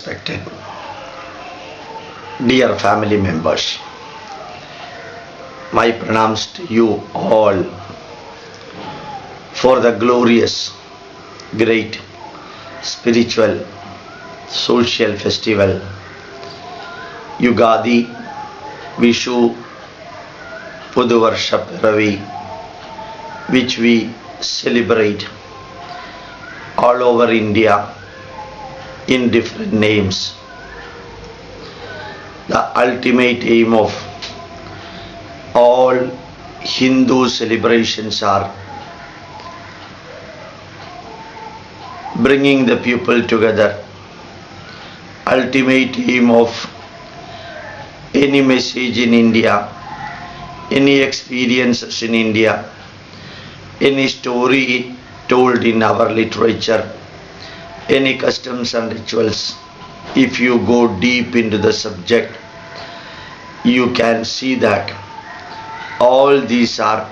respected dear family members, my pranams to you all for the glorious, great, spiritual, social festival Yugadi Vishu Puduvarsha Piravi, which we celebrate all over India in different names. The ultimate aim of all Hindu celebrations are bringing the people together. Ultimate aim of any message in India, any experiences in India, any story told in our literature, any customs and rituals, if you go deep into the subject, you can see that all these are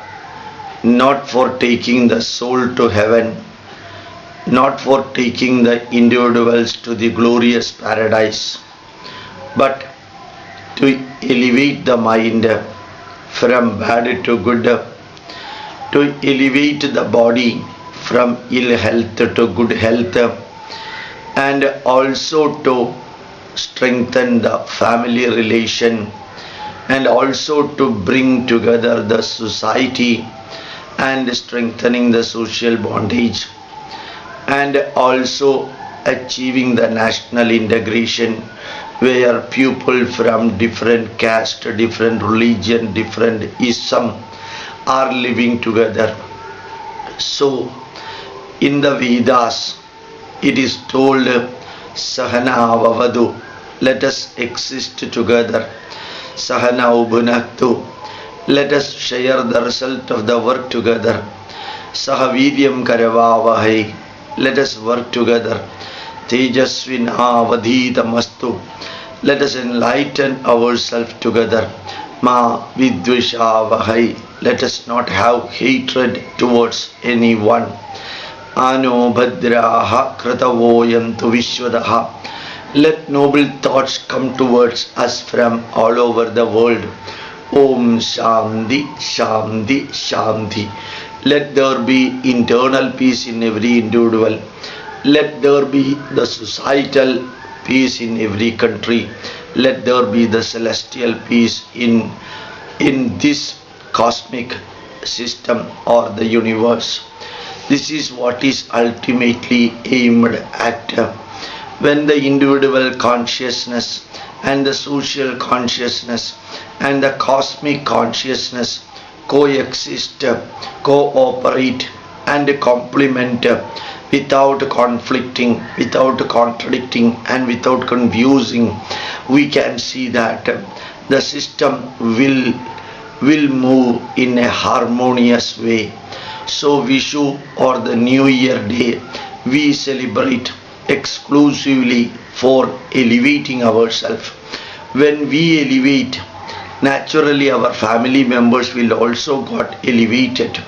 not for taking the soul to heaven, not for taking the individuals to the glorious paradise, but to elevate the mind from bad to good, to elevate the body from ill health to good health, and also to strengthen the family relation, and also to bring together the society and strengthening the social bondage, and also achieving the national integration where people from different caste, different religion, different ism are living together. So in the Vedas it is told Sahana Vavadu, let us exist together. Sahana Ubhunaktu, let us share the result of the work together. Sahavidyam Karavavahai, let us work together. Tejasvina Vadhitamastu, let us enlighten ourselves together. Ma Vidvishavahai, let us not have hatred towards anyone. Ano Bhadraha Kratavoyantu Vishwadaha, let noble thoughts come towards us from all over the world. Om Shanti Shanti Shanti, let there be internal peace in every individual. Let there be the societal peace in every country. Let there be the celestial peace in this cosmic system or the universe. This is what is ultimately aimed at. When the individual consciousness and the social consciousness and the cosmic consciousness coexist, cooperate and complement without conflicting, without contradicting and without confusing, we can see that the system will move in a harmonious way. So Vishu or the New Year Day we celebrate exclusively for elevating ourselves. When we elevate, naturally our family members will also got elevated.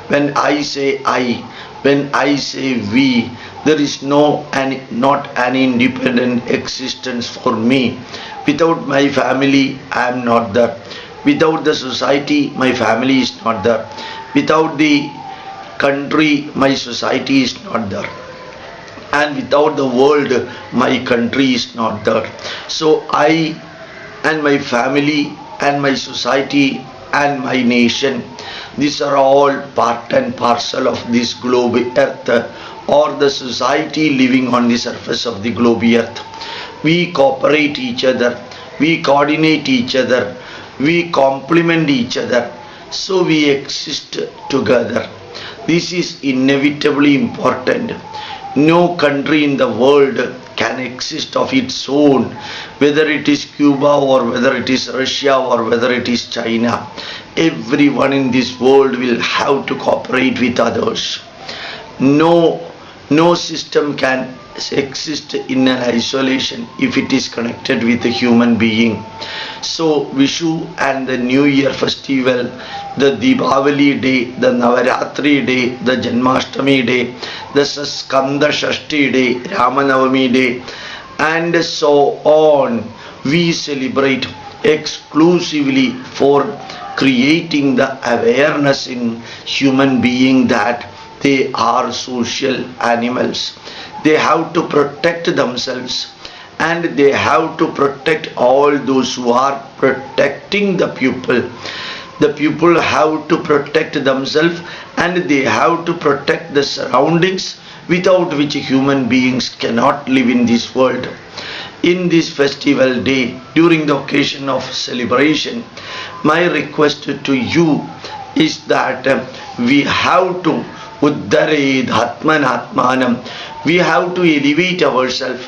When I say I, when I say we, there is not an independent existence for me. Without my family I am not there. Without the society my family is not there. Without the country my society is not there. And without the world my country is not there. So I and my family and my society and my nation, these are all part and parcel of this globe earth, or the society living on the surface of the globe earth. We cooperate each other, we coordinate each other, we complement each other, so we exist together. This is inevitably important. No country in the world can exist of its own, whether it is Cuba or whether it is Russia or whether it is China. Everyone in this world will have to cooperate with others. No system can exist in an isolation if it is connected with a human being. So Vishu and the New Year festival, the Deepavali day, the Navaratri day, the Janmashtami day, the Skanda Shashti day, Ramanavami day, and so on. We celebrate exclusively for creating the awareness in human being that they are social animals. They have to protect themselves, and they have to protect all those who are protecting the people. The people have to protect themselves, and they have to protect the surroundings, without which human beings cannot live in this world. In this festival day, during the occasion of celebration, my request to you is that we have to Uddared Atmanatmanam. We have to elevate ourselves.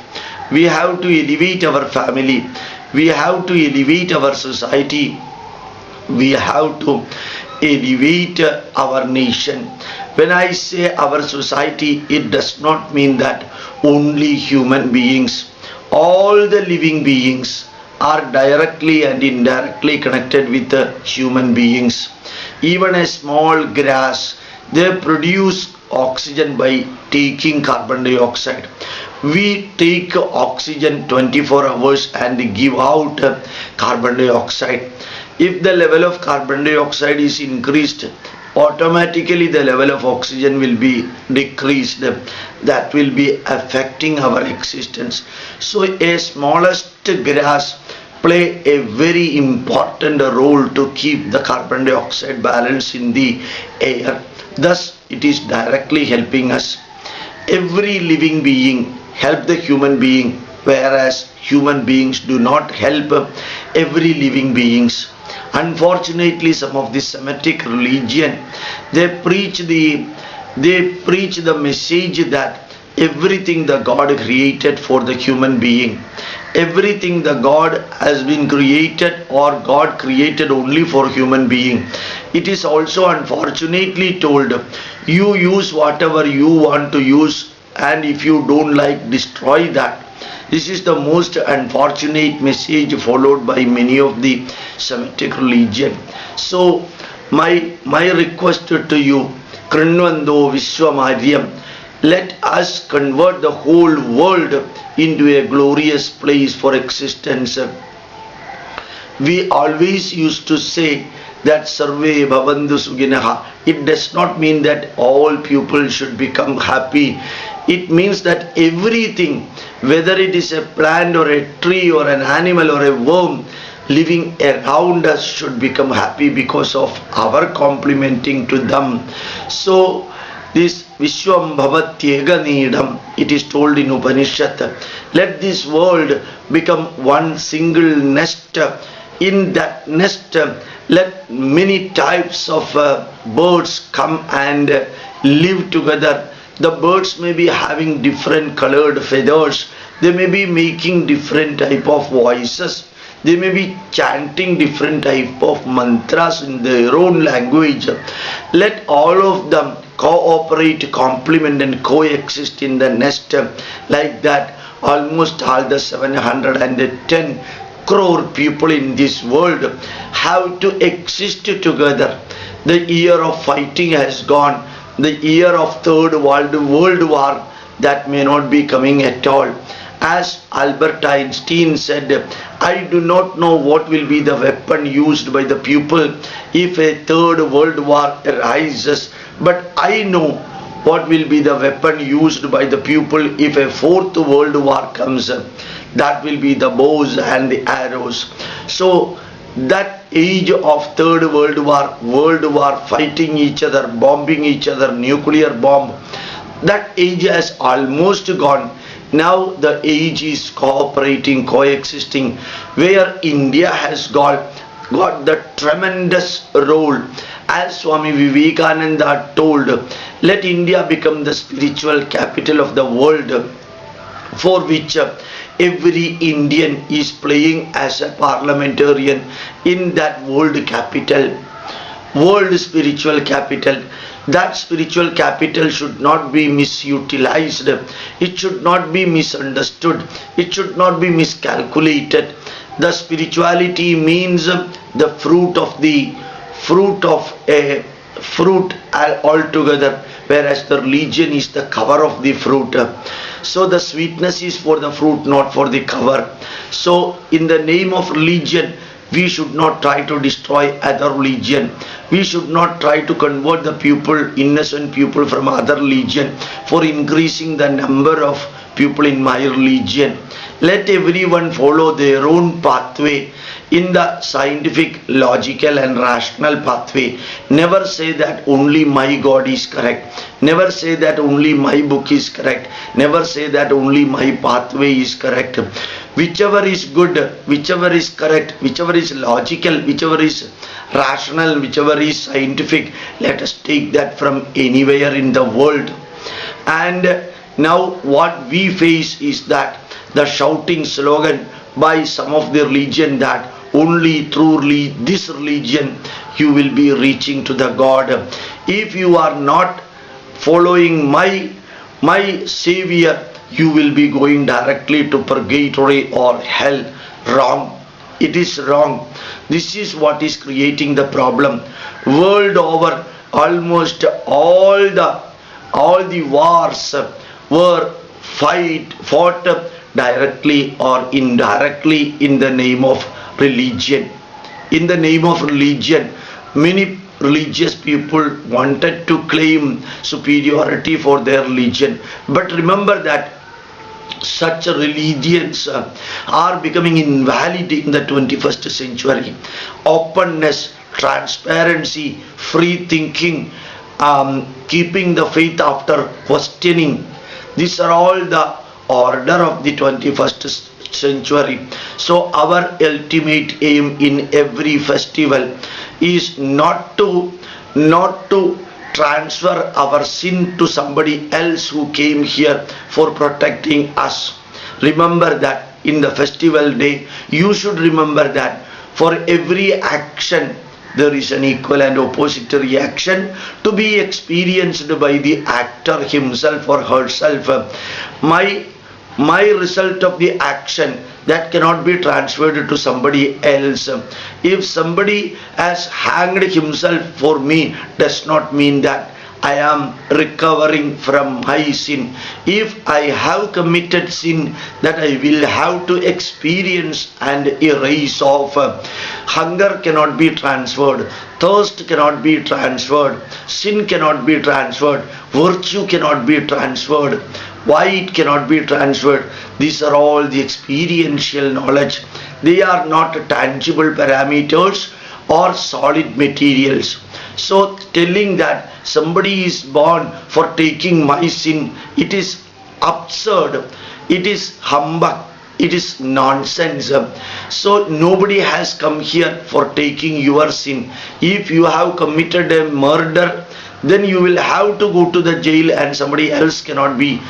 We have to elevate our family. We have to elevate our society. We have to elevate our nation. When I say our society, it does not mean that only human beings. All the living beings are directly and indirectly connected with the human beings. Even a small grass, they produce oxygen by taking carbon dioxide. We take oxygen 24 hours and give out carbon dioxide. If the level of carbon dioxide is increased, automatically the level of oxygen will be decreased. That will be affecting our existence. So a smallest grass play a very important role to keep the carbon dioxide balance in the air. Thus, it is directly helping us. Every living being help the human being, whereas human beings do not help every living beings. Unfortunately, some of the Semitic religion, they preach the message that everything the God created for the human being, everything the God has been created, or God created only for human being. It is also unfortunately told, you use whatever you want to use, and if you don't like, destroy that. This is the most unfortunate message followed by many of the Semitic religion. So my request to you, Krinvando Vishwamaryam, let us convert the whole world into a glorious place for existence. We always used to say that Sarve Bhavantu Suginaha. It does not mean that all people should become happy. It means that everything, whether it is a plant or a tree or an animal or a worm living around us, should become happy because of our complimenting to them. So this Vishwam Bhavatyega Needam, it is told in Upanishad, let this world become one single nest. In that nest, let many types of birds come and live together. The birds may be having different colored feathers. They may be making different type of voices. They may be chanting different type of mantras in their own language. Let all of them cooperate, complement and coexist in the nest. Like that, almost all the 710 crore people in this world have to exist together. The year of fighting has gone. The year of Third World War, that may not be coming at all. As Albert Einstein said, I do not know what will be the weapon used by the people if a Third World War arises, but I know what will be the weapon used by the people if a Fourth World War comes. That will be the bows and the arrows. So that age of Third World War, fighting each other, bombing each other, nuclear bomb, that age has almost gone. Now the age is cooperating, coexisting, where India has got the tremendous role. As Swami Vivekananda told, let India become the spiritual capital of the world, for which every Indian is playing as a parliamentarian in that world capital, world spiritual capital. That spiritual capital should not be misutilized. It should not be misunderstood. It should not be miscalculated. The spirituality means the fruit of a fruit altogether, whereas the religion is the cover of the fruit. So the sweetness is for the fruit, not for the cover. So in the name of religion, we should not try to destroy other religion. We should not try to convert the people, innocent people from other religion for increasing the number of people in my religion. Let everyone follow their own pathway in the scientific, logical and rational pathway. Never say that only my God is correct. Never say that only my book is correct. Never say that only my pathway is correct. Whichever is good, whichever is correct, whichever is logical, whichever is rational, whichever is scientific, let us take that from anywhere in the world. And now what we face is that the shouting slogan by some of the religion that only through this religion you will be reaching to the God. If you are not following my Savior, you will be going directly to purgatory or hell. Wrong. It is wrong. This is what is creating the problem. World over, almost all the wars were fought directly or indirectly in the name of religion. In the name of religion, many religious people wanted to claim superiority for their religion. But remember that such religions are becoming invalid in the 21st century. Openness, transparency, free thinking, keeping the faith after questioning, these are all the order of the 21st century. So our ultimate aim in every festival is not to transfer our sin to somebody else who came here for protecting us. Remember that in the festival day, you should remember that for every action there is an equal and opposite reaction to be experienced by the actor himself or herself. My result of the action, that cannot be transferred to somebody else. If somebody has hanged himself for me, does not mean that I am recovering from my sin. If I have committed sin, that I will have to experience and erase off. Hunger cannot be transferred. Thirst cannot be transferred. Sin cannot be transferred. Virtue cannot be transferred. Why it cannot be transferred? These are all the experiential knowledge. They are not tangible parameters or solid materials. So telling that somebody is born for taking my sin, it is absurd, it is humbug, it is nonsense. So nobody has come here for taking your sin. If you have committed a murder, then you will have to go to the jail and somebody else cannot be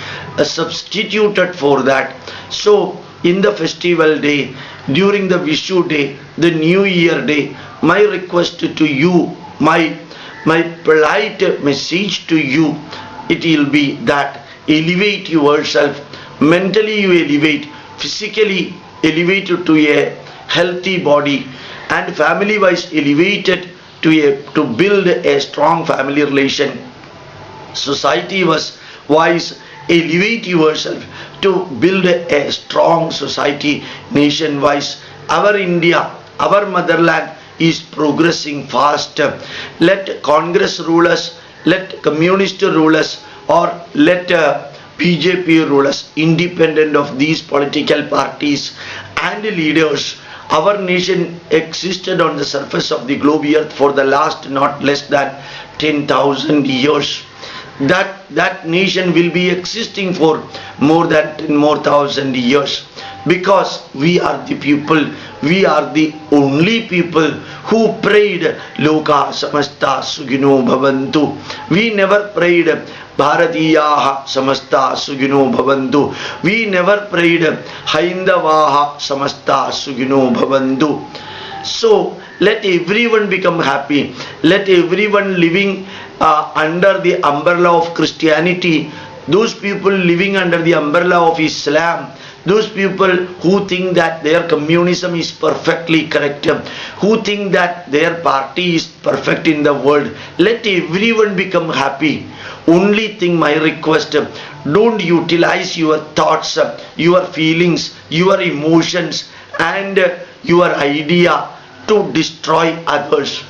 substituted for that. So in the festival day, during the Vishu day, the New Year day, my request to you, my polite message to you, it will be that elevate yourself. Mentally you elevate, physically elevate to a healthy body, and family wise elevated to build a strong family relation. Society wise elevate yourself to build a strong society nation wise. Our India, our motherland is progressing fast. Let Congress rulers, let communist rulers, or let BJP rulers, independent of these political parties and leaders, our nation existed on the surface of the globe earth for the last not less than 10,000 years. That nation will be existing for more than 10,000 years, because we are the people, we are the only people who prayed Loka Samasta Sugino Bhavantu. We never prayed Bharatiyaha Samasta Sugino Bhavantu. We never prayed Haindavaha Samasta Sugino Bhavantu. So let everyone become happy. Let everyone living under the umbrella of Christianity, those people living under the umbrella of Islam, those people who think that their communism is perfectly correct, who think that their party is perfect in the world, let everyone become happy. Only thing, my request, don't utilize your thoughts, your feelings, your emotions and your idea to destroy others.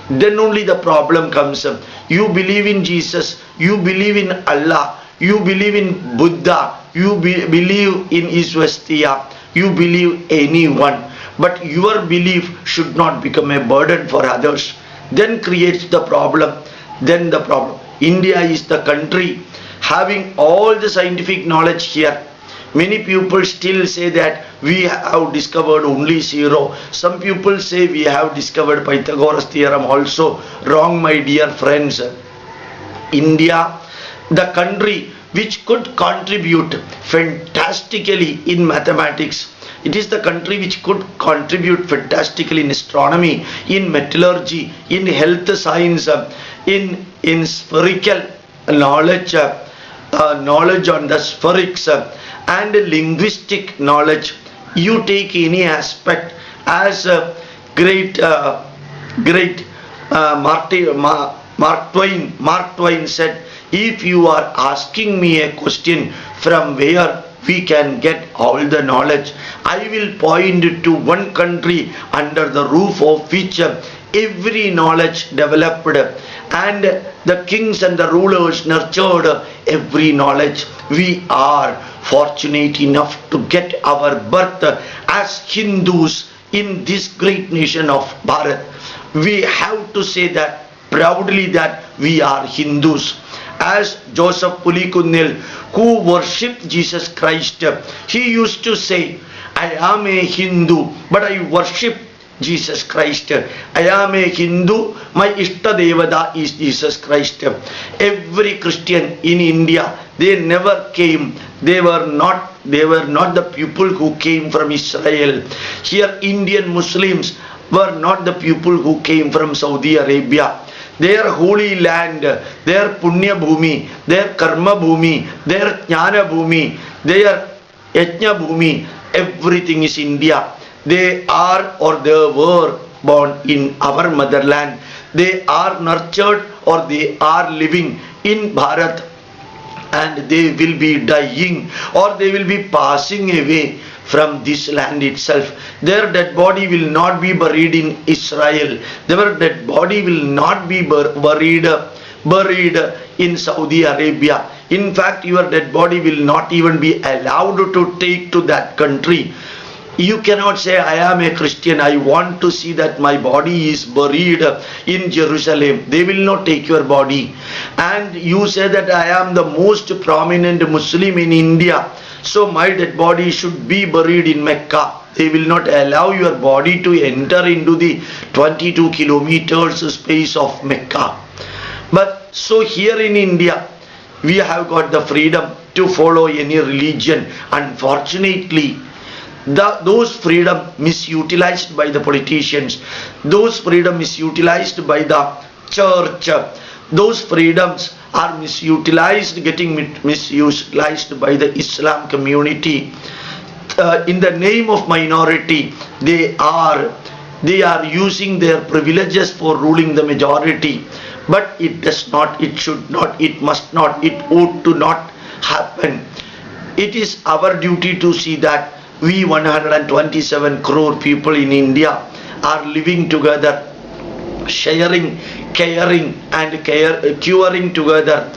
Then only the problem comes. You believe in Jesus, you believe in Allah, you believe in Buddha, you believe in Isvastia, you believe anyone, but your belief should not become a burden for others. Then creates the problem. Then the problem. India is the country having all the scientific knowledge here. Many people still say that we have discovered only zero. Some people say we have discovered Pythagoras theorem also. Wrong, my dear friends. India, the country which could contribute fantastically in mathematics. It is the country which could contribute fantastically in astronomy, in metallurgy, in health science, in spherical knowledge, knowledge on the spherics, and linguistic knowledge. You take any aspect, as great Mark Twain said, if you are asking me a question from where we can get all the knowledge, I will point to one country under the roof of which every knowledge developed, and the kings and the rulers nurtured every knowledge. We are fortunate enough to get our birth as Hindus in this great nation of Bharat. We have to say that proudly that we are Hindus. As Joseph Pulikunil, who worshipped Jesus Christ, he used to say, I am a Hindu, but I worship Jesus Christ. I am a Hindu, my Ishtadevada is Jesus Christ. Every Christian in India, they never came, they were not the people who came from Israel. Here Indian Muslims were not the people who came from Saudi Arabia. Their holy land, their Punya Bhumi, their Karma Bhumi, their Jnana Bhumi, their Yajna Bhumi, everything is India. They are or they were born in our motherland. They are nurtured or they are living in Bharat, and they will be dying or they will be passing away from this land itself. Their dead body will not be buried in Israel. Their dead body will not be buried in Saudi Arabia. In fact, your dead body will not even be allowed to take to that country. You cannot say, I am a Christian, I want to see that my body is buried in Jerusalem. They will not take your body. And you say that I am the most prominent Muslim in India, so my dead body should be buried in Mecca. They will not allow your body to enter into the 22 kilometers space of Mecca. But so here in India, we have got the freedom to follow any religion. Unfortunately, those freedom misutilized by the politicians, those freedom misutilized by the church, those freedoms are getting misutilized by the Islam community. In the name of minority, they are using their privileges for ruling the majority. But it does not, it should not, it must not, it ought to not happen. It is our duty to see that we 127 crore people in India are living together, sharing, caring and curing together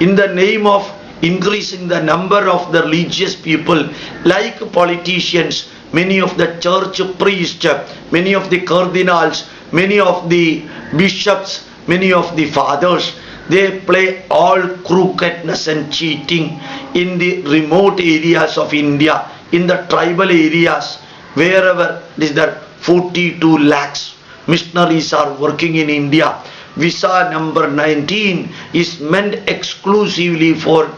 in the name of increasing the number of the religious people. Like politicians, many of the church priests, many of the cardinals, many of the bishops, many of the fathers, they play all crookedness and cheating in the remote areas of India, in the tribal areas, wherever is there 42 lakhs missionaries are working in India. Visa number 19 is meant exclusively for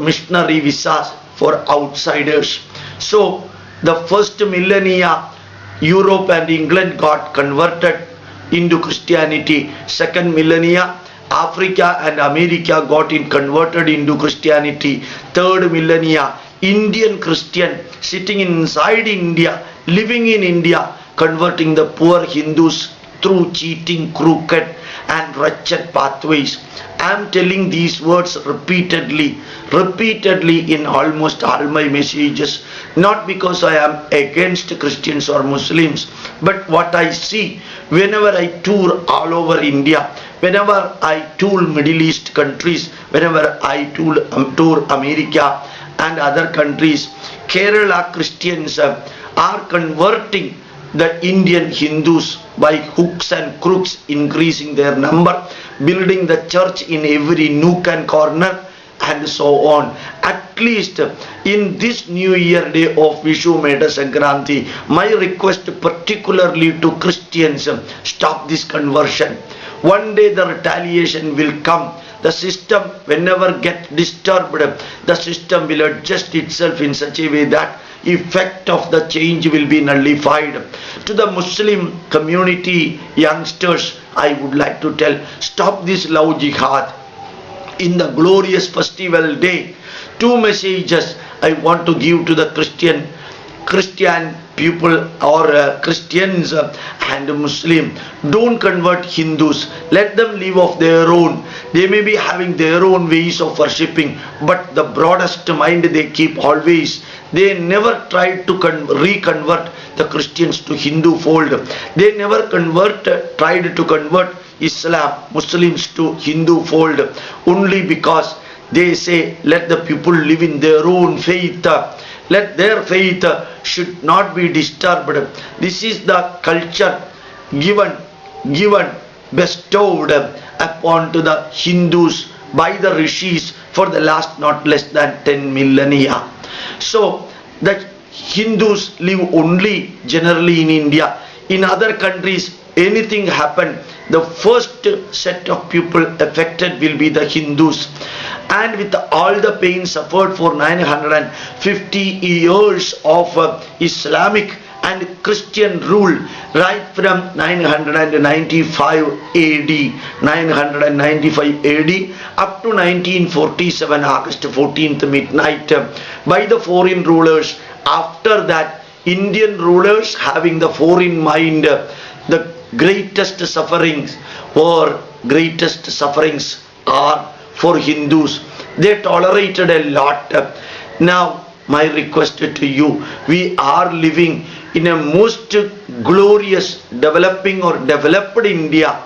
missionary visas for outsiders. So the first millennia, Europe and England got converted into Christianity. Second millennia, Africa and America got converted into Christianity. Third millennia, Indian Christian sitting inside India, living in India, converting the poor Hindus through cheating, crooked and wretched pathways. I am telling these words repeatedly in almost all my messages, not because I am against Christians or Muslims, but what I see whenever I tour all over India, whenever I tour Middle East countries, whenever I tour America and other countries, Kerala Christians are converting the Indian Hindus by hooks and crooks, increasing their number, building the church in every nook and corner, and so on. At least in this new year day of Vishu Meda Sankranti, my request particularly to Christians, stop this conversion. One day the retaliation will come. The system, whenever gets disturbed, the system will adjust itself in such a way that effect of the change will be nullified. To the Muslim community youngsters, I would like to tell, stop this love jihad. In the glorious festival day, two messages I want to give to the Christian people or Christians and Muslim. Don't convert Hindus. Let them live of their own. They may be having their own ways of worshipping, but the broadest mind they keep always. They never tried to reconvert the Christians to Hindu fold. They never tried to convert Islam, Muslims to Hindu fold, only because they say let the people live in their own faith. Let their faith should not be disturbed. This is the culture given, bestowed upon to the Hindus by the rishis for the last not less than 10 millennia. So the Hindus live only generally in India. In other countries, anything happen, the first set of people affected will be the Hindus. And with all the pain suffered for 950 years of Islamic and Christian rule, right from 995 AD up to 1947 August 14th midnight by the foreign rulers. After that, Indian rulers having the foreign mind, the greatest sufferings are for Hindus. They tolerated a lot. Now my request to you, we are living in a most glorious developing or developed India.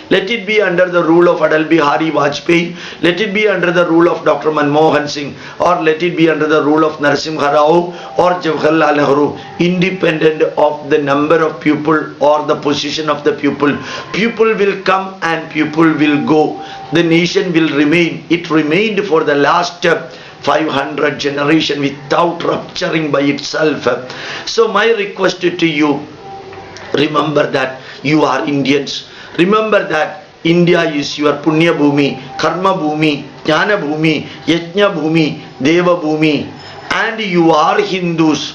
Let it be under the rule of Atal Bihari Vajpayee, let it be under the rule of Dr. Manmohan Singh, or let it be under the rule of Narasimha Rao or Jawaharlal Nehru, independent of the number of people or the position of the people. People will come and people will go. The nation will remain. It remained for the last 500 generations without rupturing by itself. So my request to you, remember that you are Indians. Remember that India is your Punya Bhumi, Karma Bhumi, Jnana Bhumi, Yajna Bhumi, Deva Bhumi, and you are Hindus.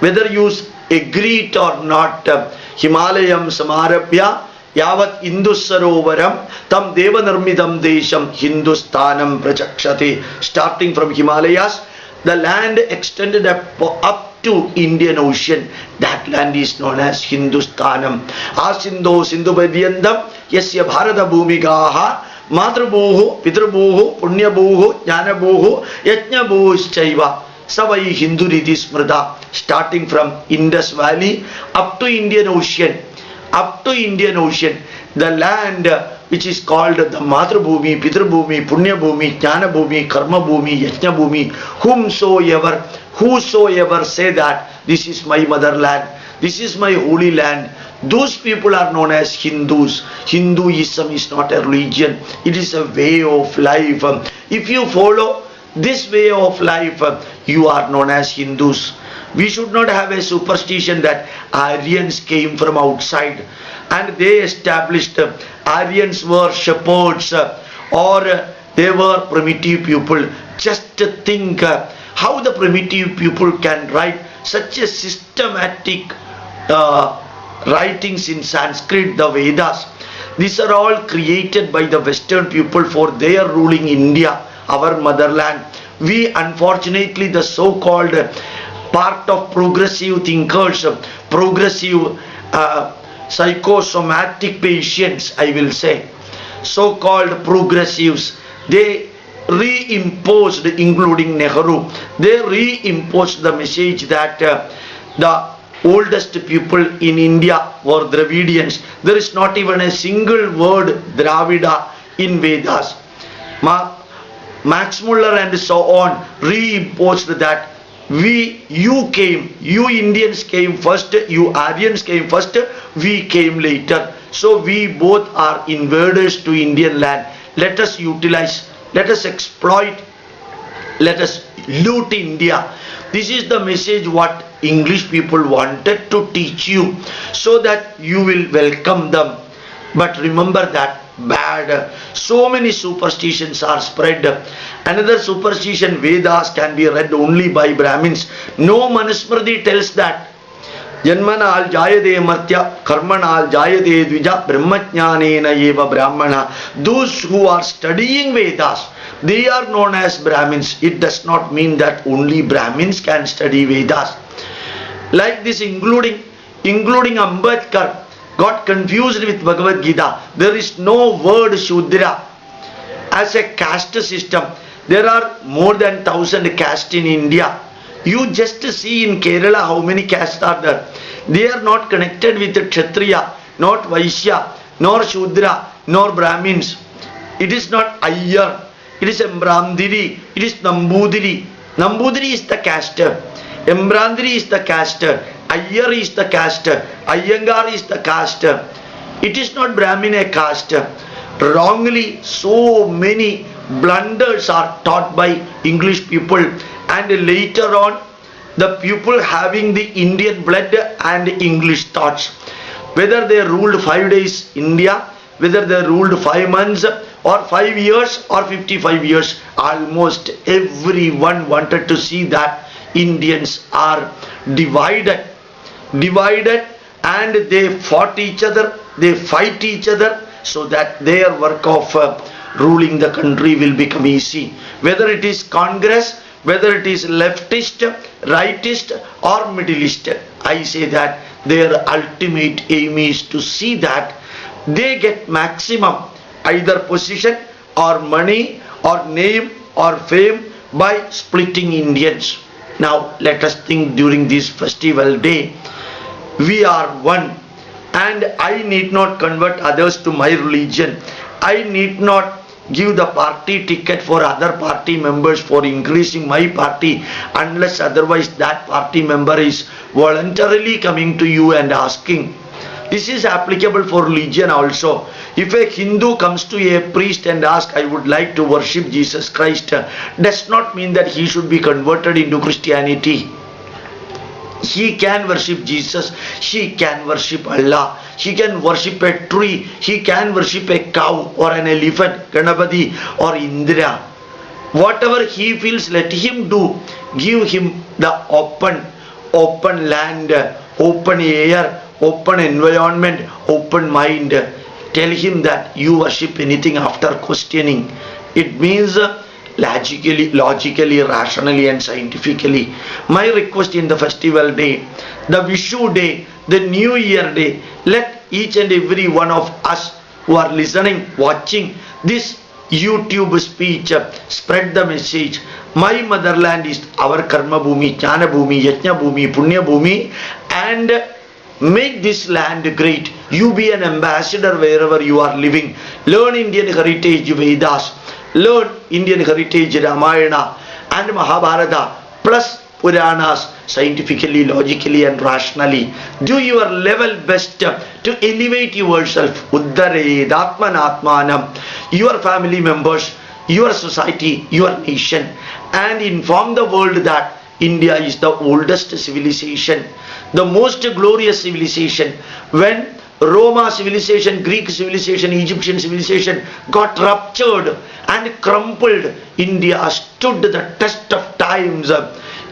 Whether you agree it or not, Himalayam Samarabhya Yavat Indussarovaram Tam Deva Nirmidam Desham Hindustanam Prachakshate. Starting from Himalayas, the land extended up to Indian Ocean, that land is known as Hindustanam. Asindo Sindhupadyandam Yasya Bharata Bhumigaha Madrubuhu, Pidrabuhu, Punyabuhu, Jnanabuhu, Yajnabuhuschaiva Savai Hindu Riti Smrita. Starting from Indus Valley up to Indian Ocean. The land which is called the Madhrubhumi, Pitrubhumi, Punyabhumi, Jnanabhumi, Karmabhumi, Yajnabhumi, whosoever say that this is my motherland, this is my holy land, those people are known as Hindus. Hinduism is not a religion, it is a way of life. If you follow this way of life, you are known as Hindus. We should not have a superstition that Aryans came from outside and they established Aryans were shepherds or they were primitive people. Just think how the primitive people can write such a systematic writings in Sanskrit, the Vedas. These are all created by the Western people for their ruling India, our motherland. We unfortunately, the so-called part of progressive thinkers, progressive psychosomatic patients, I will say, so-called progressives, they reimposed, including Nehru, they reimposed the message that the oldest people in India were Dravidians. There is not even a single word Dravida in Vedas. Max Muller and so on reimposed that you Indians came first, you Aryans came first, we came later. So we both are invaders to Indian land. Let us utilize, let us exploit, let us loot India. This is the message what English people wanted to teach you, so that you will welcome them. But remember that bad. So many superstitions are spread. Another superstition, Vedas can be read only by Brahmins. No Manusmriti tells that. Janmanal jayade martya, karmanal jayade dvija, brahmajnanena eva brahmana. Those who are studying Vedas, they are known as Brahmins. It does not mean that only Brahmins can study Vedas. Like this, including Ambedkar, got confused with Bhagavad Gita. There is no word Shudra as a caste system. There are more than 1,000 castes in India. You just see in Kerala how many castes are there. They are not connected with Kshatriya, not Vaishya, nor Shudra, nor Brahmins. It is not Iyer. It is Embrandiri. It is Nambudiri. Nambudiri is the caste. Embrandiri is the caste. Iyer is the caste. Iyengar is the caste. It is not Brahmin a caste. Wrongly, so many blunders are taught by English people, and later on the people having the Indian blood and English thoughts, whether they ruled 5 days India, whether they ruled 5 months or 5 years or 55 years, almost everyone wanted to see that Indians are divided, and they fought each other, they fight each other, so that their work of ruling the country will become easy. Whether it is Congress, whether it is leftist, rightist or middleist, I say that their ultimate aim is to see that they get maximum either position or money or name or fame by splitting Indians. Now let us think, during this festival day, we are one, and I need not convert others to my religion. I need not give the party ticket for other party members for increasing my party, unless otherwise that party member is voluntarily coming to you and asking. This is applicable for religion also. If a Hindu comes to a priest and asks, I would like to worship Jesus Christ, does not mean that he should be converted into Christianity. He can worship Jesus, he can worship Allah, he can worship a tree, he can worship a cow or an elephant, Ganapati or Indra. Whatever he feels, let him do. Give him the open land, open air, open environment, open mind. Tell him that you worship anything after questioning. It means logically, rationally and scientifically. My request in the festival day, the Vishu day, the New Year day, let each and every one of us who are listening, watching this YouTube speech, spread the message. My motherland is our Karma Bhumi, Jnana Bhumi, Yajna Bhumi, Punya Bhumi, and make this land great. You be an ambassador wherever you are living. Learn Indian heritage Vedas. Learn Indian heritage Ramayana and Mahabharata plus Puranas scientifically, logically and rationally. Do your level best to elevate yourself. Uddare Atmanatmanam, your family members, your society, your nation, and inform the world that India is the oldest civilization, the most glorious civilization. When Roma civilization, Greek civilization, Egyptian civilization got ruptured and crumpled, India stood the test of times.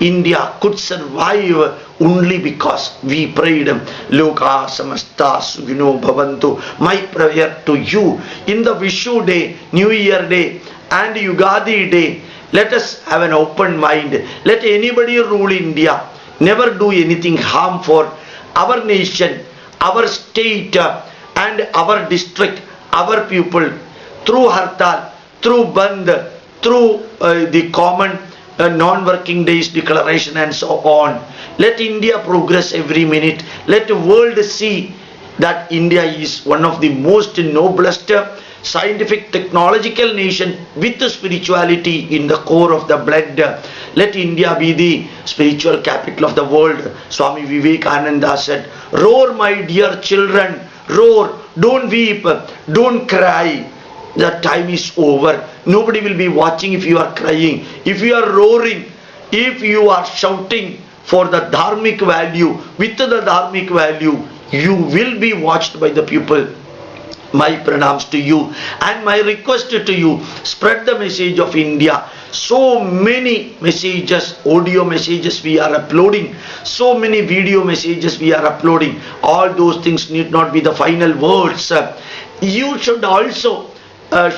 India could survive only because we prayed. Loka samasta sukhino bhavantu. My prayer to you in the Vishu day, New Year day and Yugadi day, Let us have an open mind. Let anybody rule India. Never do anything harm for our nation, our state, and our district, our people. Through Hartal, through Bandh, through the common non-working days declaration and so on. Let India progress every minute. Let the world see that India is one of the most noblest scientific technological nation with spirituality in the core of the blood. Let India be the spiritual capital of the world. Swami Vivekananda said, roar my dear children, roar, don't weep, don't cry. The time is over. Nobody will be watching if you are crying. If you are roaring, if you are shouting for the dharmic value, with the dharmic value, you will be watched by the people. My pranams to you and my request to you, spread the message of India. So many messages, audio messages we are uploading, so many video messages we are uploading. All those things need not be the final words. You should also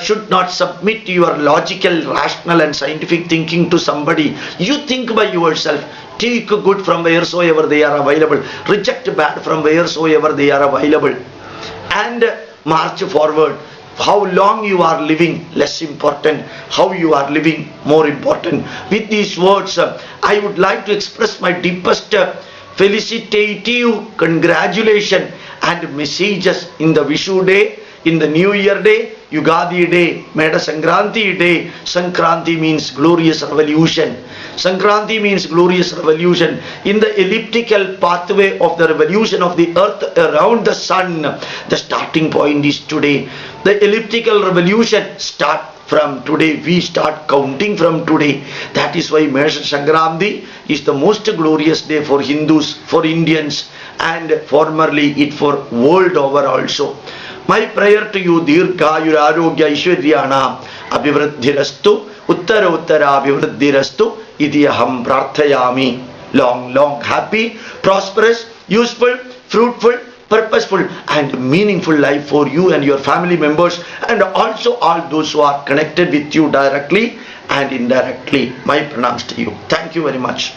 should not submit your logical, rational and scientific thinking to somebody. You think by yourself. Take good from wheresoever they are available. Reject bad from wheresoever they are available. And march forward. How long you are living, less important. How you are living, more important. With these words, I would like to express my deepest felicitative congratulations and messages in the Vishu day, in the New Year day, Yugadi day, Meda Sankranti day. Sankranti means glorious revolution. Sankranti means glorious revolution. In the elliptical pathway of the revolution of the earth around the sun, the starting point is today. The elliptical revolution start from today. We start counting from today. That is why Mesha Sankranti is the most glorious day for Hindus, for Indians, and formerly it for world over also. My prayer to you, Dirghayur Arogya Aishwaryana Abhivruddhirastu Uttara Uttara Abhivruddhirastu Idi Aham Prarthayami. Long, happy, prosperous, useful, fruitful, purposeful and meaningful life for you and your family members, and also all those who are connected with you directly and indirectly. My pranams to you. Thank you very much.